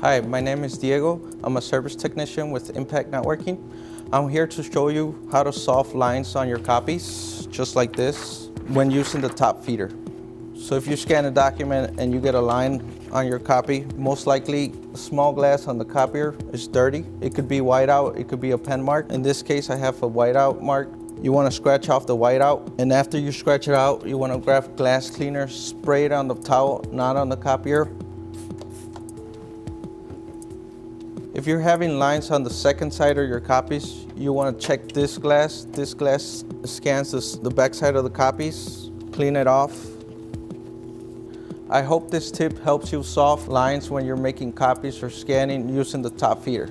Hi, my name is Diego. I'm a service technician with Impact Networking. I'm here to show you how to solve lines on your copies, just like this, when using the top feeder. So if you scan a document and you get a line on your copy, most likely the small glass on the copier is dirty. It could be whiteout, it could be a pen mark. In this case, I have a whiteout mark. You want to scratch off the whiteout, and after you scratch it out, you want to grab glass cleaner, spray it on the towel, not on the copier. If you're having lines on the second side of your copies, you want to check this glass. This glass scans the back side of the copies. Clean it off. I hope this tip helps you solve lines when you're making copies or scanning using the top feeder.